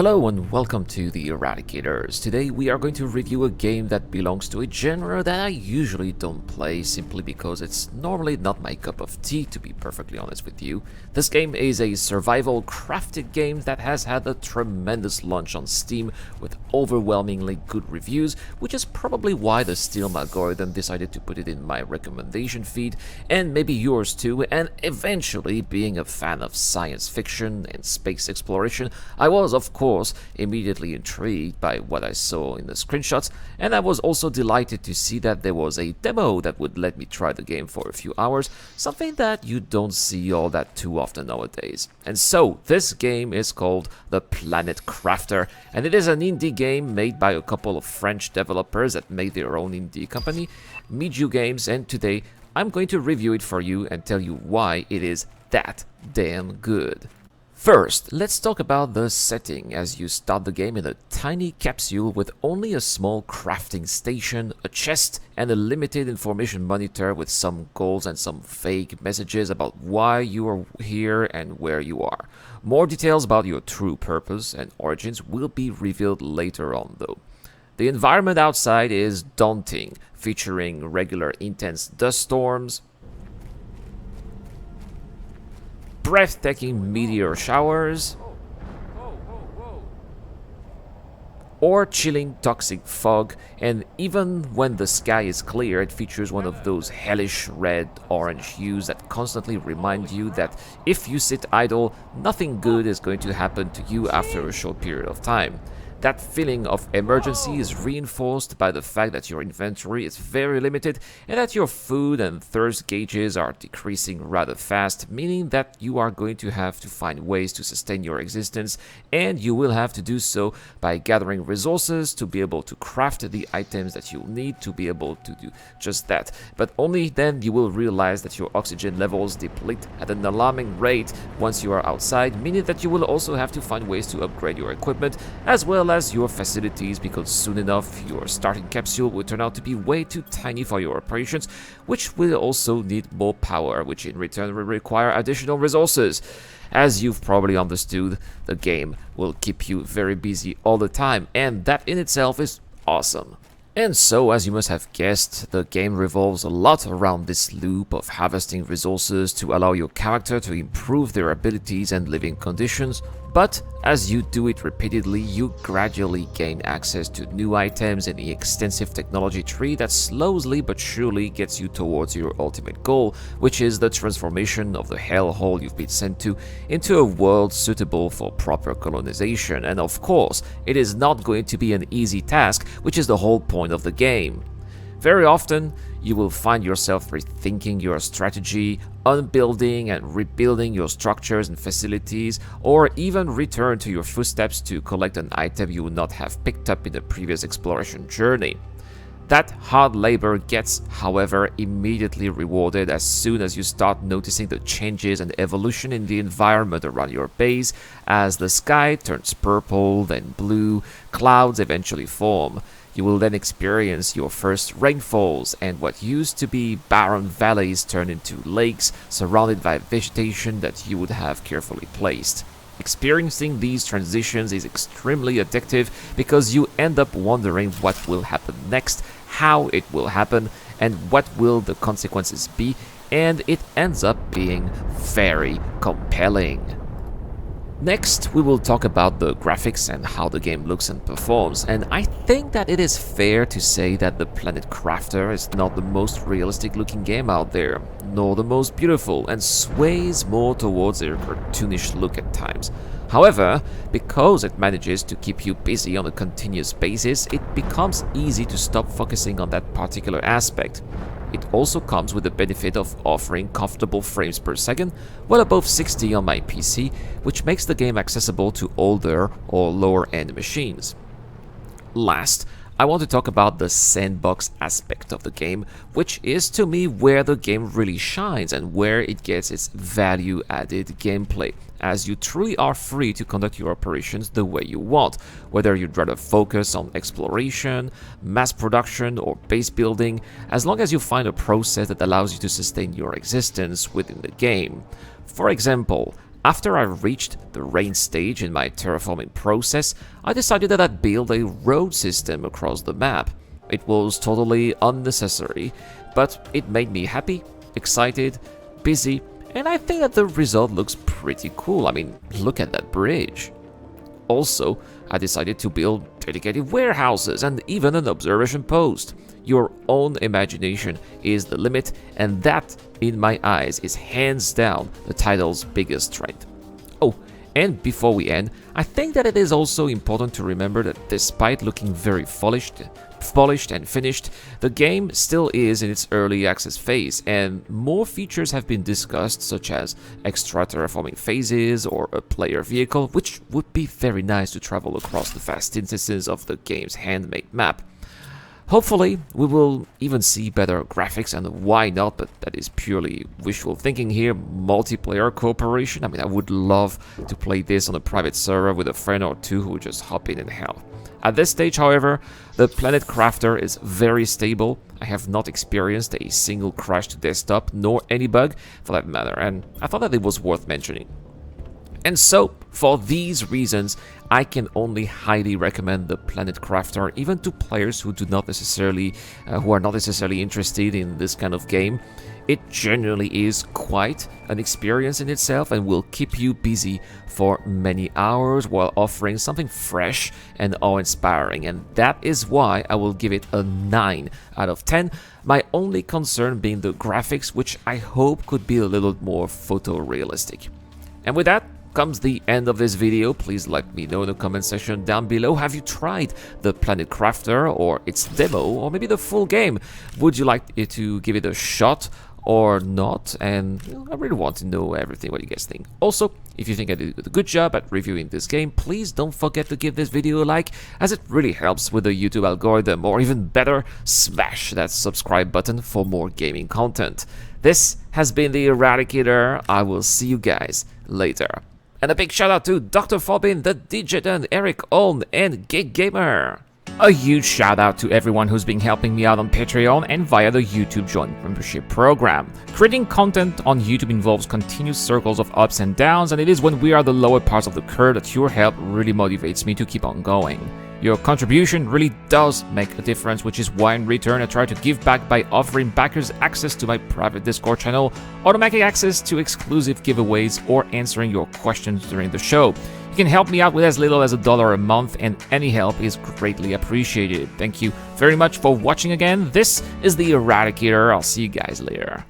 Hello and welcome to the Eradicators. Today we are going to review a game that belongs to a genre that I usually don't play simply because it's normally not my cup of tea, to be perfectly honest with you. This game is a survival crafted game that has had a tremendous launch on Steam with overwhelmingly good reviews, which is probably why the Steam algorithm decided to put it in my recommendation feed, and maybe yours too. And eventually, being a fan of science fiction and space exploration, I was of course immediately intrigued by what I saw in the screenshots, and I was also delighted to see that there was a demo that would let me try the game for a few hours, something that you don't see all that too often nowadays. And so this game is called The Planet Crafter, and it is an indie game made by a couple of French developers that made their own indie company, Miju Games, and today I'm going to review it for you and tell you why it is that damn good. First, let's talk about the setting, as you start the game in a tiny capsule with only a small crafting station, a chest, and a limited information monitor with some goals and some vague messages about why you are here and where you are. More details about your true purpose and origins will be revealed later on though. The environment outside is daunting, featuring regular intense dust storms, breathtaking meteor showers, or chilling toxic fog, and even when the sky is clear, it features one of those hellish red-orange hues that constantly remind you that if you sit idle, nothing good is going to happen to you after a short period of time. That feeling of emergency is reinforced by the fact that your inventory is very limited and that your food and thirst gauges are decreasing rather fast, meaning that you are going to have to find ways to sustain your existence, and you will have to do so by gathering resources to be able to craft the items that you'll need to be able to do just that. But only then you will realize that your oxygen levels deplete at an alarming rate once you are outside, meaning that you will also have to find ways to upgrade your equipment as well as your facilities, because soon enough your starting capsule will turn out to be way too tiny for your operations, which will also need more power, which in return will require additional resources. As you've probably understood, the game will keep you very busy all the time, and that in itself is awesome. And so, as you must have guessed, the game revolves a lot around this loop of harvesting resources to allow your character to improve their abilities and living conditions, but as you do it repeatedly, you gradually gain access to new items in the extensive technology tree that slowly but surely gets you towards your ultimate goal, which is the transformation of the hellhole you've been sent to into a world suitable for proper colonization. And of course, it is not going to be an easy task, which is the whole point of the game. Very often, you will find yourself rethinking your strategy, unbuilding and rebuilding your structures and facilities, or even return to your footsteps to collect an item you would not have picked up in a previous exploration journey. That hard labor gets, however, immediately rewarded as soon as you start noticing the changes and evolution in the environment around your base. As the sky turns purple, then blue, clouds eventually form. You will then experience your first rainfalls, and what used to be barren valleys turn into lakes surrounded by vegetation that you would have carefully placed. Experiencing these transitions is extremely addictive because you end up wondering what will happen next, how it will happen, and what will the consequences be, and it ends up being very compelling. Next, we will talk about the graphics and how the game looks and performs, and I think that it is fair to say that The Planet Crafter is not the most realistic looking game out there, nor the most beautiful, and sways more towards a cartoonish look at times. However, because it manages to keep you busy on a continuous basis, it becomes easy to stop focusing on that particular aspect. It also comes with the benefit of offering comfortable frames per second, well above 60 on my PC, which makes the game accessible to older or lower-end machines. Last, I want to talk about the sandbox aspect of the game, which is to me where the game really shines and where it gets its value-added gameplay, as you truly are free to conduct your operations the way you want, whether you'd rather focus on exploration, mass production, or base building, as long as you find a process that allows you to sustain your existence within the game. For example, After I reached the rain stage in my terraforming process, I decided that I'd build a road system across the map. It was totally unnecessary, but it made me happy, excited, busy, and I think that the result looks pretty cool. I mean, look at that bridge. Also, I decided to build dedicated warehouses and even an observation post. Your own imagination is the limit, and that, in my eyes, is hands down the title's biggest strength. Oh, and before we end, I think that it is also important to remember that despite looking very polished and finished, the game still is in its early access phase, and more features have been discussed, such as extra terraforming phases or a player vehicle, which would be very nice to travel across the vast instances of the game's handmade map. Hopefully, we will even see better graphics, and why not, but that is purely wishful thinking here, multiplayer cooperation. I mean, I would love to play this on a private server with a friend or two who would just hop in and help. At this stage, however, the Planet Crafter is very stable. I have not experienced a single crash to desktop, nor any bug for that matter, and I thought that it was worth mentioning. And so, for these reasons, I can only highly recommend the Planet Crafter, even to players who are not necessarily interested in this kind of game. It genuinely is quite an experience in itself and will keep you busy for many hours while offering something fresh and awe-inspiring, and that is why I will give it a 9 out of 10, my only concern being the graphics, which I hope could be a little more photorealistic. And with that comes the end of this video. Please let me know in the comment section down below. Have you tried the Planet Crafter or its demo or maybe the full game? Would you like to give it a shot or not? And I really want to know everything what you guys think. Also, if you think I did a good job at reviewing this game, please don't forget to give this video a like, as it really helps with the YouTube algorithm, or even better, smash that subscribe button for more gaming content. This has been the Eradicator. I will see you guys later. And a big shout out to Dr. Forbin, the Digitan, Eric Olm, and Gig Gamer. A huge shout out to everyone who's been helping me out on Patreon and via the YouTube Joint membership program. Creating content on YouTube involves continuous circles of ups and downs, and it is when we are the lower parts of the curve that your help really motivates me to keep on going. Your contribution really does make a difference, which is why in return I try to give back by offering backers access to my private Discord channel, automatic access to exclusive giveaways, or answering your questions during the show. You can help me out with as little as $1 a month, and any help is greatly appreciated. Thank you very much for watching again. This is the Eradicator. I'll see you guys later.